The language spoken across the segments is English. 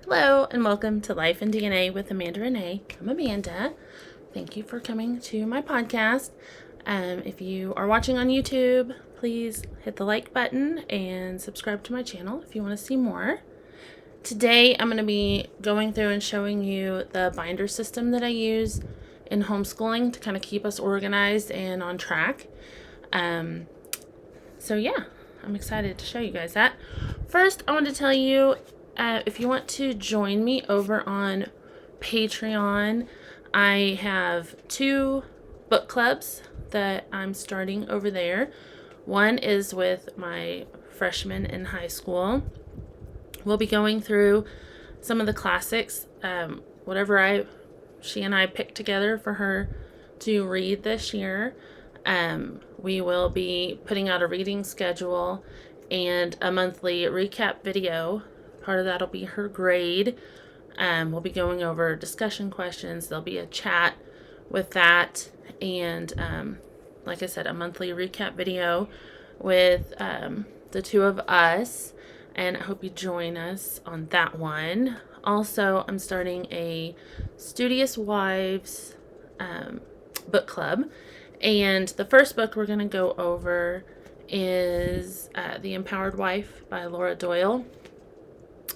Hello and welcome to Life in DNA with Amanda Renee. I'm Amanda. Thank you for coming to my podcast. If you are watching on YouTube, please hit the like button and subscribe to my channel if you want to see more. Today I'm going to be going through and showing you the binder system that I use in homeschooling to kind of keep us organized and on track. So yeah, I'm excited to show you guys that. First, I want to tell you if you want to join me over on Patreon, I have 2 book clubs that I'm starting over there. One is with my freshmen in high school. We'll be going through some of the classics, whatever she and I picked together for her to read this year. We will be putting out a reading schedule and a monthly recap video. Part of that will be her grade. We'll be going over discussion questions. There'll be a chat with that. And like I said, a monthly recap video with the 2 of us. And I hope you join us on that one. Also, I'm starting a Studious Wives book club. And the first book we're going to go over is The Empowered Wife by Laura Doyle.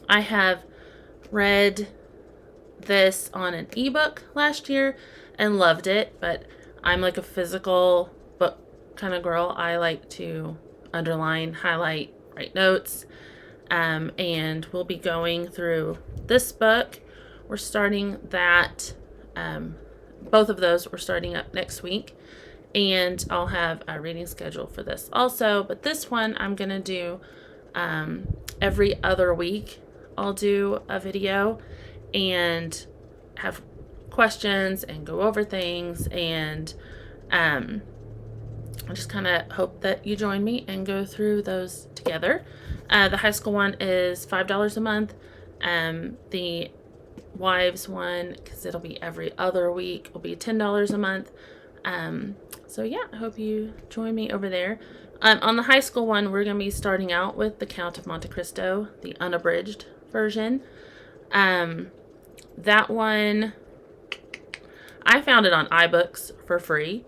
I have read this on an ebook last year and loved it, but I'm like a physical book kind of girl. I like to underline, highlight, write notes, and we'll be going through this book. We're starting that, both of those we're starting up next week. And I'll have a reading schedule for this also. But this one I'm going to do every other week. I'll do a video and have questions and go over things. And I just kind of hope that you join me and go through those together. The high school one is $5 a month. The wives one, because it'll be every other week, will be $10 a month. So yeah, I hope you join me over there. On the high school one, we're going to be starting out with The Count of Monte Cristo, the unabridged version. That one, I found it on iBooks for free.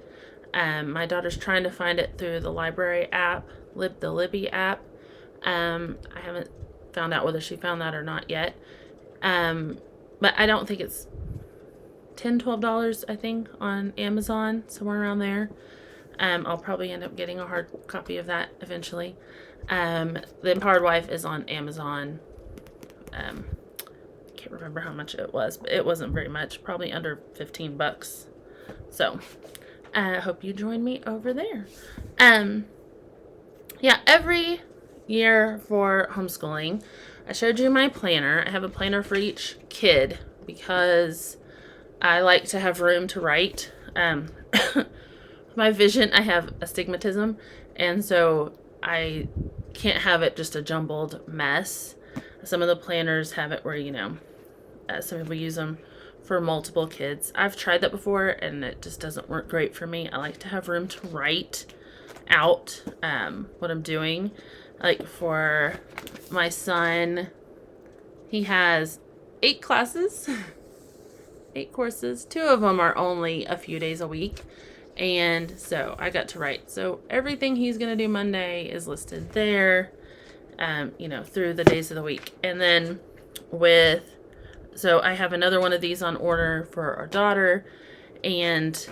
My daughter's trying to find it through the library app, the Libby app. I haven't found out whether she found that or not yet. But I don't think it's $10-12, I think, on Amazon, somewhere around there. I'll probably end up getting a hard copy of that eventually. The Empowered Wife is on Amazon. I can't remember how much it was, but it wasn't very much, probably under $15. So I hope you join me over there. Yeah, every year for homeschooling, I showed you my planner. I have a planner for each kid because I like to have room to write. My vision, I have astigmatism, and so I can't have it just a jumbled mess. Some of the planners have it where, some people use them for multiple kids. I've tried that before, and it just doesn't work great for me. I like to have room to write out what I'm doing. Like for my son, he has 8 classes. 8 courses. 2 of them are only a few days a week. And so I got to write. So everything he's going to do Monday is listed there, through the days of the week. And then so I have another one of these on order for our daughter. And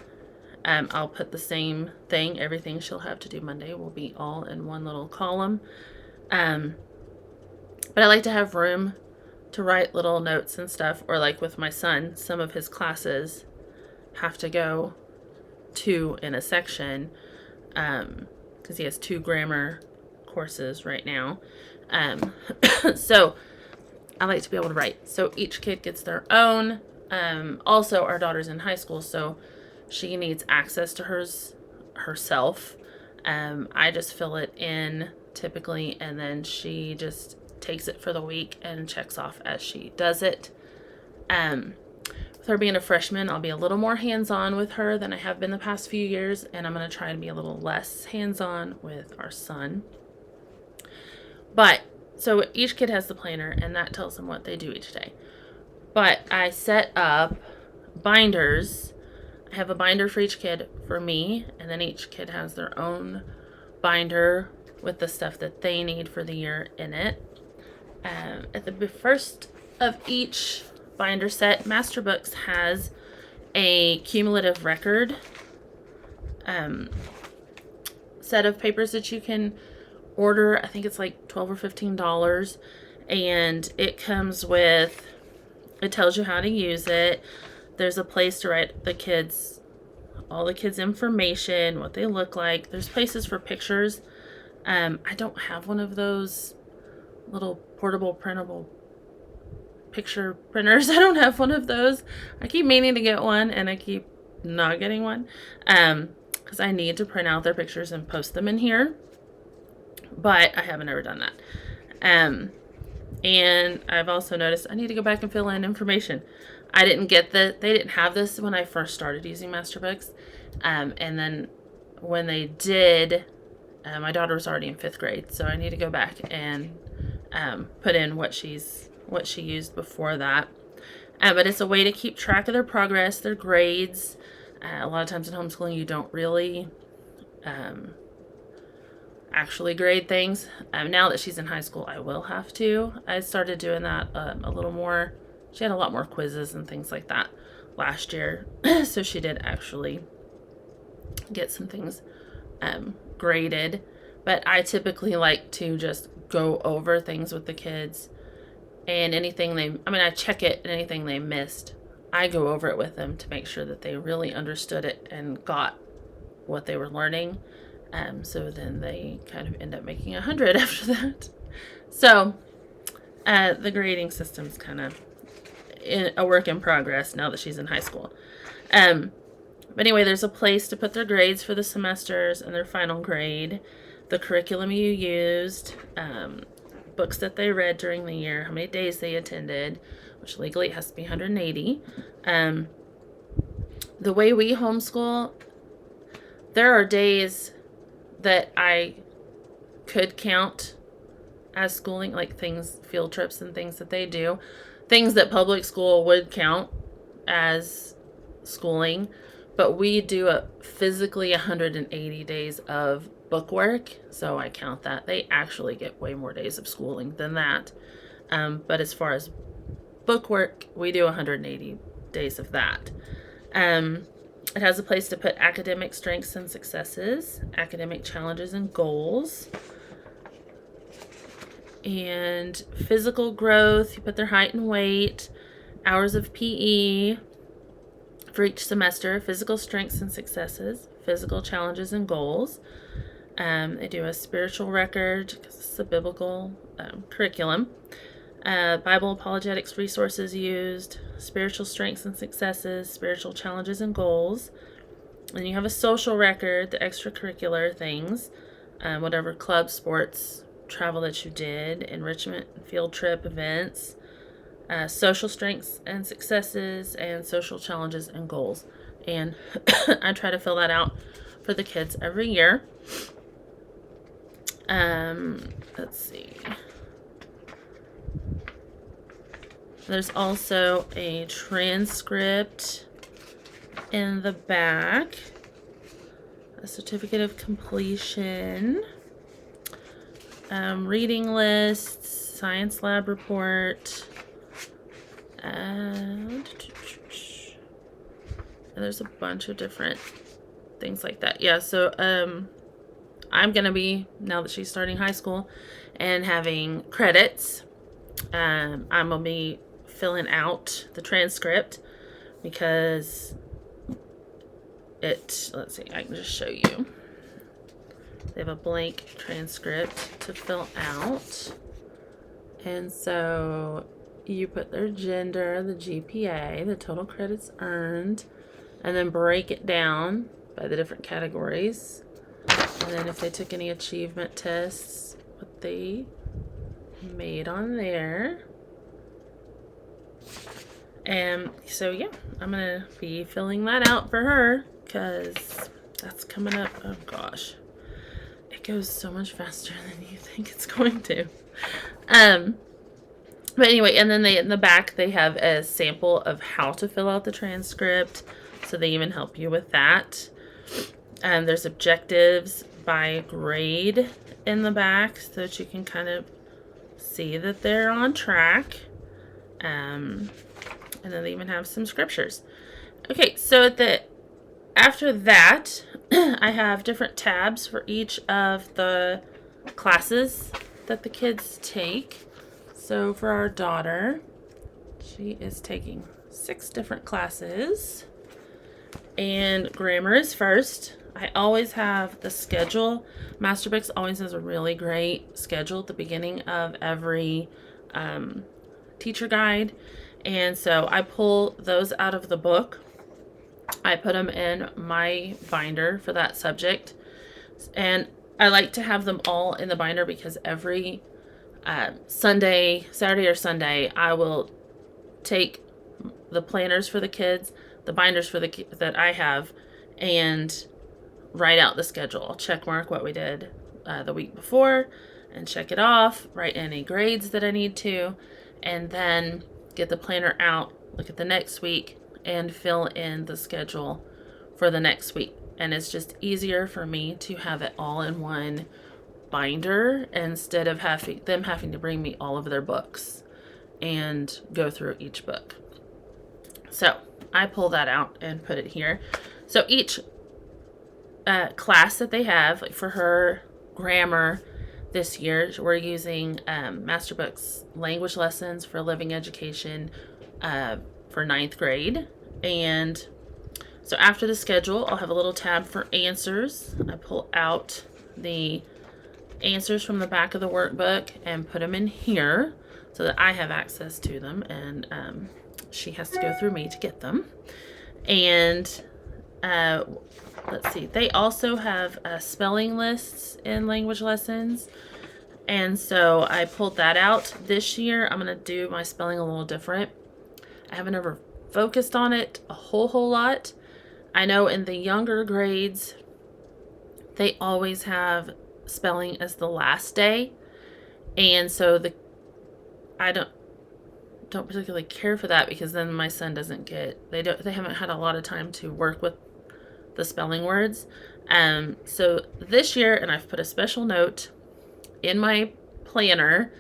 I'll put the same thing. Everything she'll have to do Monday will be all in one little column. But I like to have room to write little notes and stuff, or like with my son, some of his classes have to go 2 in a section, because he has 2 grammar courses right now. So I like to be able to write. So each kid gets their own. Also, our daughter's in high school, so she needs access to herself. I just fill it in typically, and then she just takes it for the week and checks off as she does it. With her being a freshman, I'll be a little more hands-on with her than I have been the past few years, and I'm going to try and be a little less hands-on with our son. But So each kid has the planner, and that tells them what they do each day. But I set up binders. I have a binder for each kid for me, and then each kid has their own binder with the stuff that they need for the year in it. At the first of each binder set, Master Books has a cumulative record set of papers that you can order. I think it's like $12 or $15, and it comes with, it tells you how to use it. There's a place to write all the kids' information, what they look like. There's places for pictures. I don't have one of those little portable printable picture printers. I don't have one of those. I keep meaning to get one, and I keep not getting one because I need to print out their pictures and post them in here, but I haven't ever done that. And I've also noticed I need to go back and fill in information. They didn't have this when I first started using Masterbooks. And then when they did, my daughter was already in 5th grade, so I need to go back and put in what she used before that. But it's a way to keep track of their progress, their grades. A lot of times in homeschooling, you don't really actually grade things. Now that she's in high school, I will have to. I started doing that a little more. She had a lot more quizzes and things like that last year, so she did actually get some things graded. But I typically like to just go over things with the kids, and I check it, and anything they missed, I go over it with them to make sure that they really understood it and got what they were learning. So then they kind of end up making 100 after that. So the grading system's kind of a work in progress now that she's in high school. But anyway, there's a place to put their grades for the semesters and their final grade, the curriculum you used, books that they read during the year, how many days they attended, which legally it has to be 180. The way we homeschool, there are days that I could count as schooling, like field trips and things that they do, things that public school would count as schooling, but we do physically 180 days of book work, so I count that. They actually get way more days of schooling than that, but as far as book work, we do 180 days of that. It has a place to put academic strengths and successes, academic challenges and goals, and physical growth. You put their height and weight, hours of PE for each semester, physical strengths and successes, physical challenges and goals. They do a spiritual record because it's a biblical curriculum. Bible apologetics resources used, spiritual strengths and successes, spiritual challenges and goals. And you have a social record, the extracurricular things, whatever club, sports, travel that you did, enrichment, field trip, events, social strengths and successes, and social challenges and goals. And I try to fill that out for the kids every year. Let's see. There's also a transcript in the back, a certificate of completion, reading lists, science lab report, and there's a bunch of different things like that. Yeah, so I'm going to be, now that she's starting high school and having credits, I'm going to be filling out the transcript because let's see, I can just show you. They have a blank transcript to fill out. And so you put their gender, the GPA, the total credits earned, and then break it down by the different categories. And then if they took any achievement tests, what they made on there. And so, yeah, I'm going to be filling that out for her because that's coming up. Oh, gosh. It goes so much faster than you think it's going to. Um, but anyway, and then in the back they have a sample of how to fill out the transcript, so they even help you with that. There's objectives by grade in the back, so that you can kind of see that they're on track. And then they even have some scriptures. Okay, so after that, I have different tabs for each of the classes that the kids take. So for our daughter, she is taking 6 different classes. And grammar is first. I always have the schedule. Masterbooks always has a really great schedule at the beginning of every teacher guide. And so I pull those out of the book. I put them in my binder for that subject. And I like to have them all in the binder because every Saturday or Sunday, I will take the planners for the kids, the binders for that I have, and write out the schedule. I'll check mark what we did the week before and check it off, write any grades that I need to, and then get the planner out, look at the next week, and fill in the schedule for the next week. And it's just easier for me to have it all in one binder instead of them having to bring me all of their books and go through each book. So I pull that out and put it here. So each class that they have, like for her grammar this year, we're using Masterbooks language lessons for living education for 9th grade. And so after the schedule, I'll have a little tab for answers. I pull out the answers from the back of the workbook and put them in here so that I have access to them, and she has to go through me to get them. And let's see, they also have spelling lists in language lessons, and so I pulled that out. This year I'm going to do my spelling a little different. I haven't ever focused on it a whole lot. I know in the younger grades they always have spelling as the last day, and so I don't particularly care for that, because then my son doesn't get, they haven't had a lot of time to work with the spelling words. So this year, and I've put a special note in my planner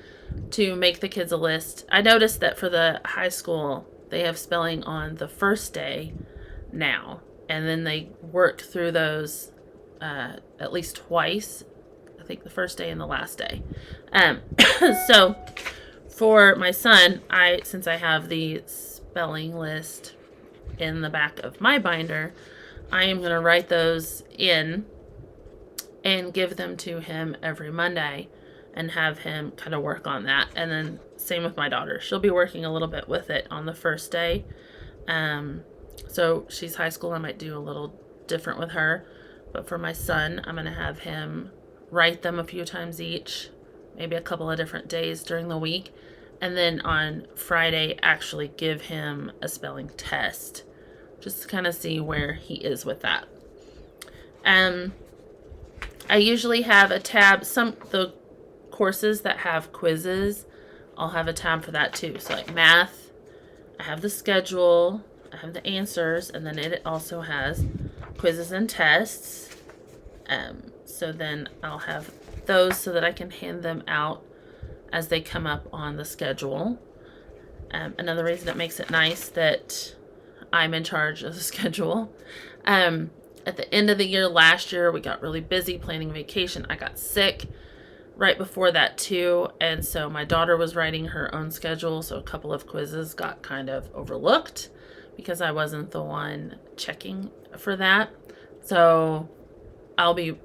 to make the kids a list. I noticed that for the high school they have spelling on the first day now, and then they work through those at least twice. I think the first day and the last day. So for my son, since I have the spelling list in the back of my binder, I am going to write those in and give them to him every Monday and have him kind of work on that. And then same with my daughter. She'll be working a little bit with it on the first day. So she's high school. I might do a little different with her. But for my son, I'm going to have him write them a few times each, maybe a couple of different days during the week, and then on Friday actually give him a spelling test, just to kind of see where he is with that. I usually have a tab, the courses that have quizzes, I'll have a tab for that too. So like math, I have the schedule, I have the answers, and then it also has quizzes and tests. So then I'll have those so that I can hand them out as they come up on the schedule. Another reason it makes it nice that I'm in charge of the schedule. At the end of the year last year, we got really busy planning vacation. I got sick right before that too, and so my daughter was writing her own schedule, so a couple of quizzes got kind of overlooked because I wasn't the one checking for that. So I'll be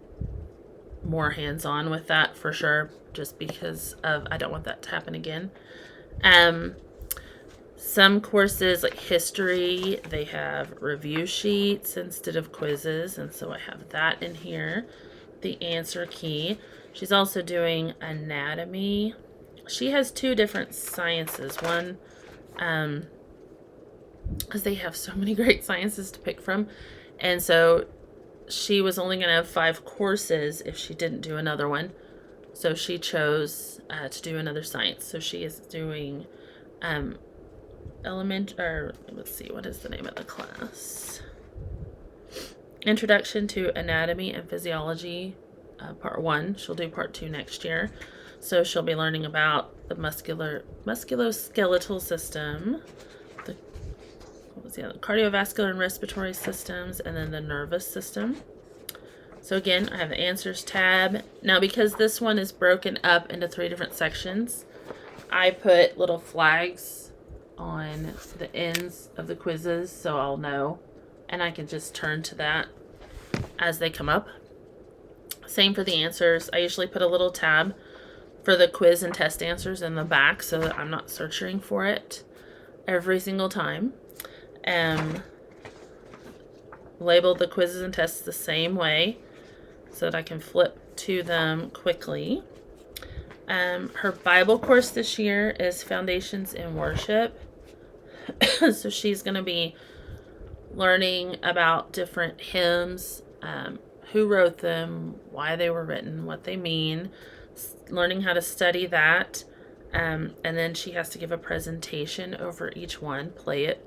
more hands-on with that for sure, just because I don't want that to happen again. Some courses like history, they have review sheets instead of quizzes, and so I have that in here. The answer key. She's also doing anatomy. She has 2 different sciences. One, because they have so many great sciences to pick from, and so she was only going to have 5 courses if she didn't do another one. So she chose to do another science. So she is doing let's see, what is the name of the class? Introduction to Anatomy and Physiology, part 1. She'll do part 2 next year. So she'll be learning about the musculoskeletal system, the cardiovascular and respiratory systems, and then the nervous system. So again, I have the answers tab. Now, because this one is broken up into 3 different sections, I put little flags on the ends of the quizzes so I'll know, and I can just turn to that as they come up. Same for the answers. I usually put a little tab for the quiz and test answers in the back so that I'm not searching for it every single time. Labeled the quizzes and tests the same way so that I can flip to them quickly. Her Bible course this year is Foundations in Worship. So she's going to be learning about different hymns, who wrote them, why they were written, what they mean, learning how to study that, and then she has to give a presentation over each one, play it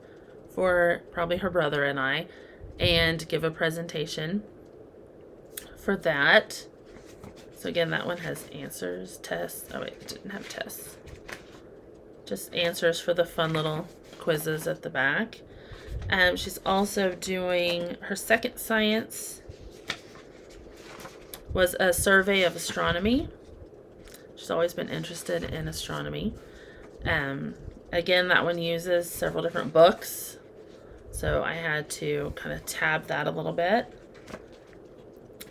for probably her brother and I, and give a presentation for that. So again, that one has answers, tests. Oh wait, it didn't have tests. Just answers for the fun little quizzes at the back. She's also doing her second science was a survey of astronomy. She's always been interested in astronomy. Again, that one uses several different books, so I had to kind of tab that a little bit.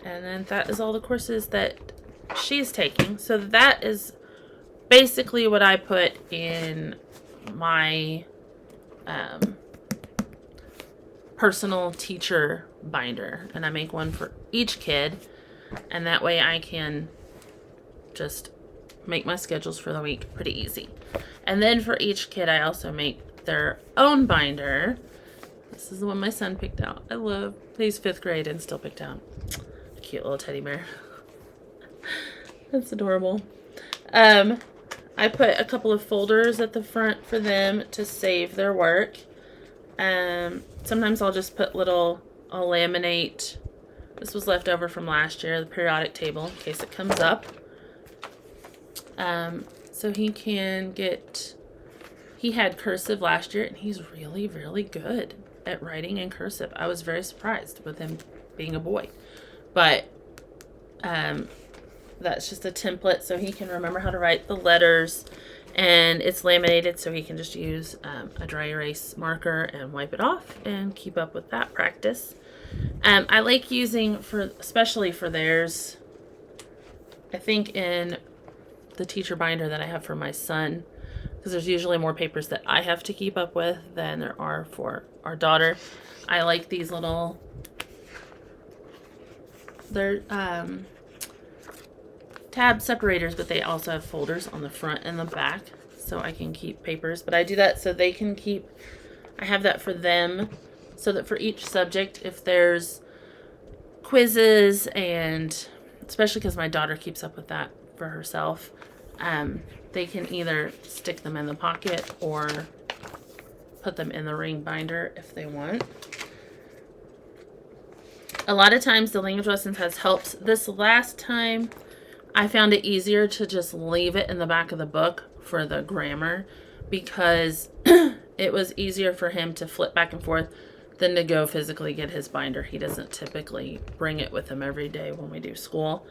And then that is all the courses that she's taking. So that is basically what I put in my personal teacher binder, and I make one for each kid, and that way I can just make my schedules for the week pretty easy. And then for each kid I also make their own binder. This is the one my son picked out. I love, he's 5th grade and still picked out a cute little teddy bear. That's adorable. I put a couple of folders at the front for them to save their work. Sometimes I'll just put I'll laminate. This was left over from last year, the periodic table, in case it comes up. So he had cursive last year, and he's really, really good at writing in cursive. I was very surprised with him being a boy. But that's just a template so he can remember how to write the letters, and it's laminated so he can just use a dry erase marker and wipe it off and keep up with that practice. I like using, especially for theirs, I think in the teacher binder that I have for my son, because there's usually more papers that I have to keep up with than there are for our daughter. I like these little, they're tab separators, but they also have folders on the front and the back so I can keep papers. But I do that so they can keep, I have that for them so that for each subject, if there's quizzes, and especially because my daughter keeps up with that for herself, they can either stick them in the pocket or put them in the ring binder if they want. A lot of times the language lessons has helps. This last time I found it easier to just leave it in the back of the book for the grammar, because it was easier for him to flip back and forth than to go physically get his binder. He doesn't typically bring it with him every day when we do school.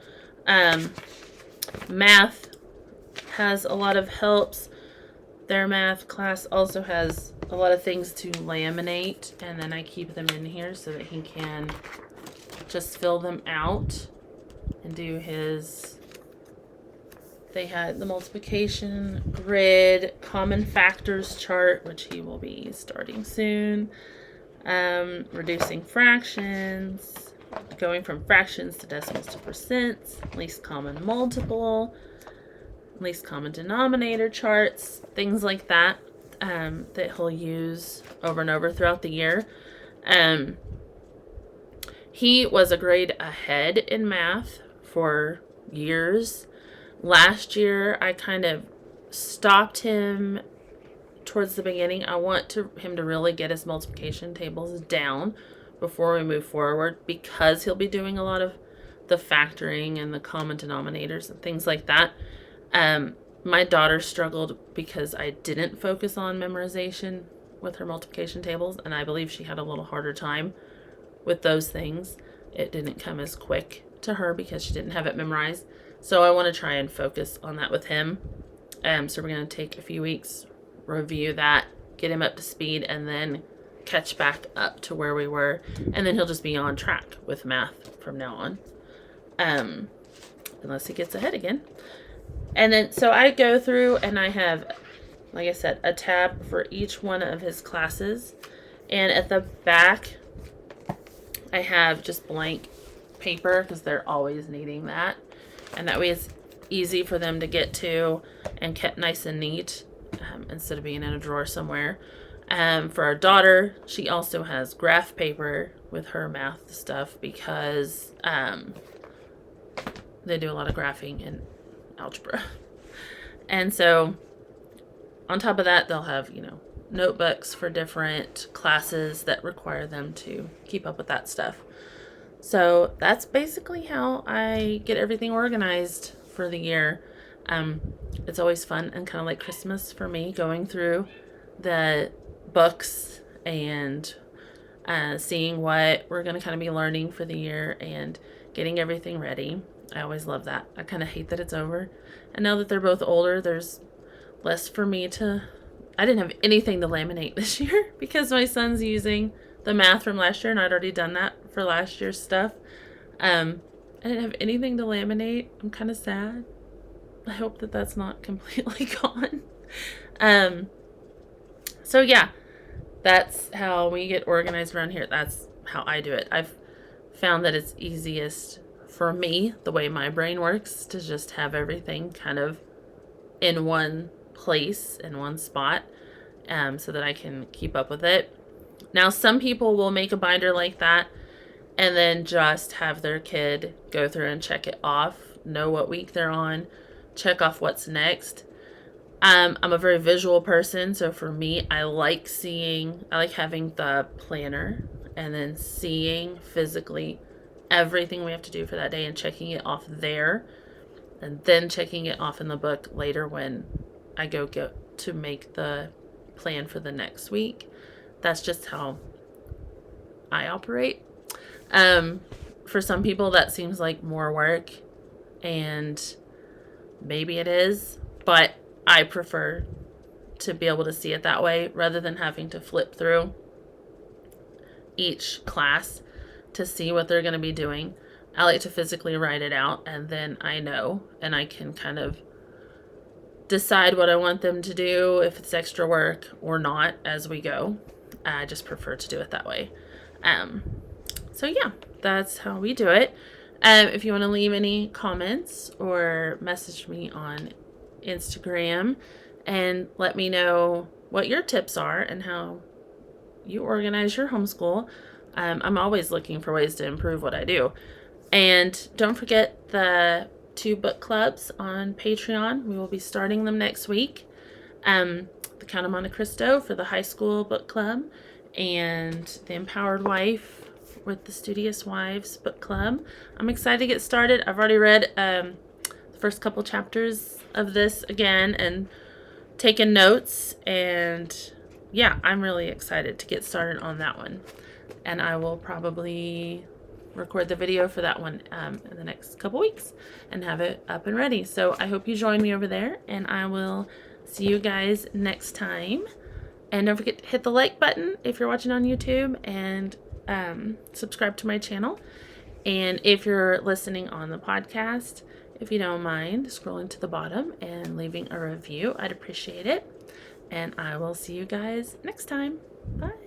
Math has a lot of helps. Their math class also has a lot of things to laminate, and then I keep them in here so that he can just fill them out and do his. They had the multiplication grid, common factors chart, which he will be starting soon. Reducing fractions, going from fractions to decimals to percents, least common multiple, least common denominator charts, things like that, that he'll use over and over throughout the year. He was a grade ahead in math for years. Last year, I kind of stopped him towards the beginning. I want him to really get his multiplication tables down before we move forward, because he'll be doing a lot of the factoring and the common denominators and things like that. My daughter struggled because I didn't focus on memorization with her multiplication tables, and I believe she had a little harder time with those things. It didn't come as quick to her because she didn't have it memorized. So I want to try and focus on that with him. So we're going to take a few weeks, review that, get him up to speed, and then catch back up to where we were. And then he'll just be on track with math from now on. Unless he gets ahead again. And then, so I go through and I have, like I said, a tab for each one of his classes. And at the back, I have just blank paper because they're always needing that. And that way it's easy for them to get to and kept nice and neat, instead of being in a drawer somewhere. For our daughter, she also has graph paper with her math stuff because they do a lot of graphing in algebra. And so on top of that, they'll have, notebooks for different classes that require them to keep up with that stuff. So that's basically how I get everything organized for the year. It's always fun and kind of like Christmas for me, going through the books and seeing what we're going to kind of be learning for the year and getting everything ready. I always love that. I kind of hate that it's over. And now that they're both older, there's less for me to... I didn't have anything to laminate this year because my son's using the math from last year, and I'd already done that for last year's stuff. I didn't have anything to laminate. I'm kind of sad. I hope that that's not completely gone. So yeah, that's how we get organized around here. That's how I do it. I've found that it's easiest for me, the way my brain works, to just have everything kind of in one place, in one spot, so that I can keep up with it. Now, some people will make a binder like that and then just have their kid go through and check it off, know what week they're on, check off what's next. I'm a very visual person, so for me, I like having the planner and then seeing physically everything we have to do for that day and checking it off there, and then checking it off in the book later when I go to make the plan for the next week. That's just how I operate. For some people, that seems like more work, and maybe it is, but I prefer to be able to see it that way rather than having to flip through each class to see what they're going to be doing. I like to physically write it out, and then I know, and I can kind of decide what I want them to do, if it's extra work or not, as we go. I just prefer to do it that way. So yeah, that's how we do it. If you want to leave any comments or message me on Instagram and let me know what your tips are and how you organize your homeschool. I'm always looking for ways to improve what I do. And don't forget the 2 book clubs on Patreon. We will be starting them next week. The Count of Monte Cristo for the high school book club, and the Empowered Wife with the Studious Wives book club. I'm excited to get started. I've already read the first couple chapters of this again and taken notes, and yeah, I'm really excited to get started on that one. And I will probably record the video for that one in the next couple weeks and have it up and ready. So I hope you join me over there, and I will see you guys next time. And don't forget to hit the like button if you're watching on YouTube, and subscribe to my channel. And if you're listening on the podcast, if you don't mind scrolling to the bottom and leaving a review, I'd appreciate it. And I will see you guys next time. Bye.